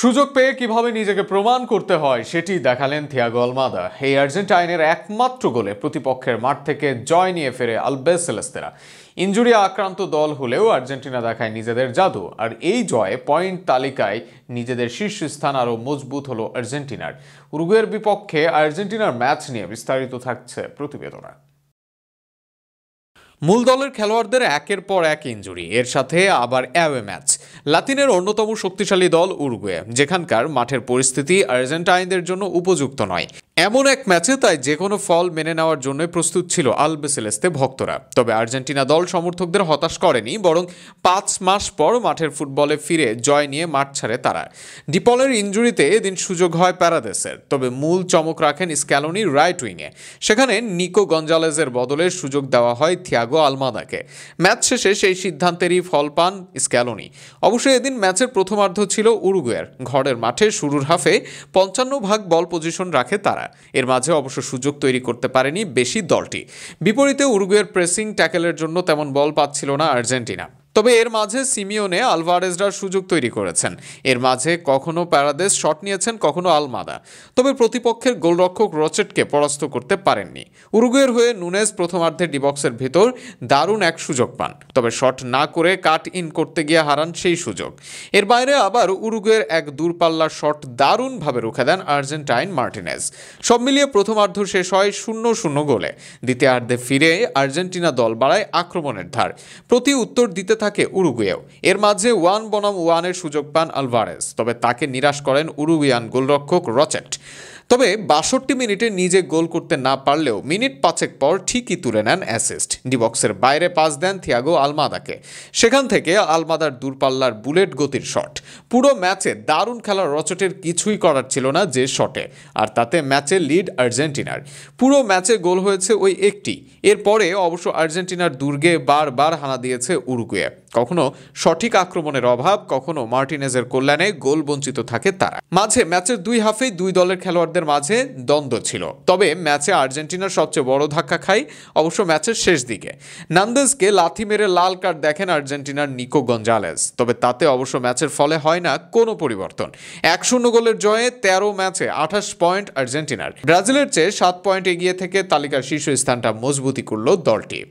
সুযোগ পেয়ে কিভাবে নিজেকে প্রমাণ করতে হয় সেটি দেখালেন থিয়াগো আলমাদা। এই আর্জেন্টাইনের একমাত্র গোলে প্রতিপক্ষের মাঠ থেকে জয় নিয়ে ফেরে আলবিসেলেস্তেরা। ইনজুরি আক্রান্ত দল হলেও আর্জেন্টিনা দেখায় নিজেদের জাদু, আর এই জয়ে পয়েন্ট তালিকায় নিজেদের শীর্ষস্থান আরও মজবুত হলো আর্জেন্টিনার। উরুগুয়ের বিপক্ষে আর্জেন্টিনার ম্যাচ নিয়ে বিস্তারিত থাকছে প্রতিবেদনে। মূল দলের খেলোয়াড়দের একের পর এক ইনজুরি, এর সাথে আবার অ্যাওয়ে ম্যাচ। লাতিনের অন্যতম শক্তিশালী দল উরুগুয়ে, যেখানকার মাঠের পরিস্থিতি আর্জেন্টাইনদের জন্য উপযুক্ত নয়। এমন এক ম্যাচে তাই যে কোনো ফল মেনে নেওয়ার জন্য প্রস্তুত ছিল আলবিসেলেস্তে ভক্তরা। তবে আর্জেন্টিনা দল সমর্থকদের হতাশ করেনি, বরং 5 মাস পর মাঠের ফুটবলে ফিরে জয় নিয়ে মাঠ ছাড়ে তারা। ডিপলের ইনজুরিতে এদিন সুযোগ হয় প্যারাদেসের, তবে মূল চমক রাখেন স্ক্যালোনি রাইট উইংয়ে। সেখানে নিকো গঞ্জালেজের বদলে সুযোগ দেওয়া হয় থিয়াগো আলমাদাকে। ম্যাচ শেষে সেই সিদ্ধান্তেরই ফল পান স্ক্যালোনি। অবশ্যই এদিন ম্যাচের প্রথমার্ধ ছিল উরুগুয়ের। ঘরের মাঠে শুরুর হাফে 55% বল পজিশন রাখে তারা। এর মাঝে অবশ্য সুযোগ তৈরি করতে পারেনি বেশি দলটি। বিপরীতে উরুগুয়ের প্রেসিং ট্যাকেলের জন্য তেমন বল পাচ্ছিল না আর্জেন্টিনা। তবে এর মাঝে সিমিওনে আলভারেজরা সুযোগ তৈরি করেছেন। এর মাঝে কখনো প্যারাদেস শট নিয়েছেন, কখনো আলমাদা। তবে প্রতিপক্ষের গোলরক্ষক রচেটকে পরাস্ত করতে পারেননি। উরুগুয়ের হয়ে নুনেজ প্রথমার্ধে ডিবক্সের ভিতর দারুণ এক সুযোগ পান, তবে শট না করে কাট ইন করতে গিয়ে হারান সেই সুযোগ। এর বাইরে আবার উরুগুয়ের এক দূরপাল্লার শট দারুণভাবে রুখে দেন আর্জেন্টাইন মার্টিনেজ। সব মিলিয়ে প্রথমার্ধ শেষ হয় 0-0 গোলে। দ্বিতীয়ার্ধে ফিরে আর্জেন্টিনা দল বাড়ায় আক্রমণের ধার, প্রতি উত্তর দিতে থাকে উরুগুয়েও। এর মাঝে 1 বনাম 1-এর সুযোগ পান আলভারেজ, তবে তাকে নিরাশ করেন উরুগুয়ান গোলরক্ষক রচেট। তবে 62 মিনিটে নিজে গোল করতে না পারলেও মিনিট 5 পর ঠিকই তুলে নেন অ্যাসিস্ট। ডিবক্সের বাইরে পাস দেন থিয়াগো আলমাদাকে। সেখান থেকে আলমাদার দূরপাল্লার বুলেট গতির শট। পুরো ম্যাচে দারুণ খেলা রচেটের কিছুই করার ছিল না যে শটে, আর তাতে ম্যাচে লিড আর্জেন্টিনার। পুরো ম্যাচে গোল হয়েছে ওই একটি। এরপরে অবশ্য আর্জেন্টিনার দুর্গে বারবার হানা দিয়েছে উরুগুয়ে। কখনো সঠিক আক্রমণের অভাব, কখনো মার্টিনেজের কল্যাণে গোল বঞ্চিত থাকে তারা। মাঝে ম্যাচের দুই হাফেই দুই দলের খেলোয়াড়দের মাঝে দ্বন্দ্ব ছিল, তবে ম্যাচে আর্জেন্টিনার সবচেয়ে বড় ধাক্কা খায় অবশ্য ম্যাচের শেষ দিকে। নান্দেজকে লাথি মেরে লাল কার্ড দেখেন আর্জেন্টিনার নিকো গঞ্জালেজ, তবে তাতে অবশ্য ম্যাচের ফলে হয় না কোনো পরিবর্তন। 1-0 গোলের জয়ে 13 ম্যাচে 28 পয়েন্ট আর্জেন্টিনার। ব্রাজিলের চেয়ে 7 পয়েন্ট এগিয়ে থেকে তালিকার শীর্ষস্থানটা মজবুতি করল দলটি।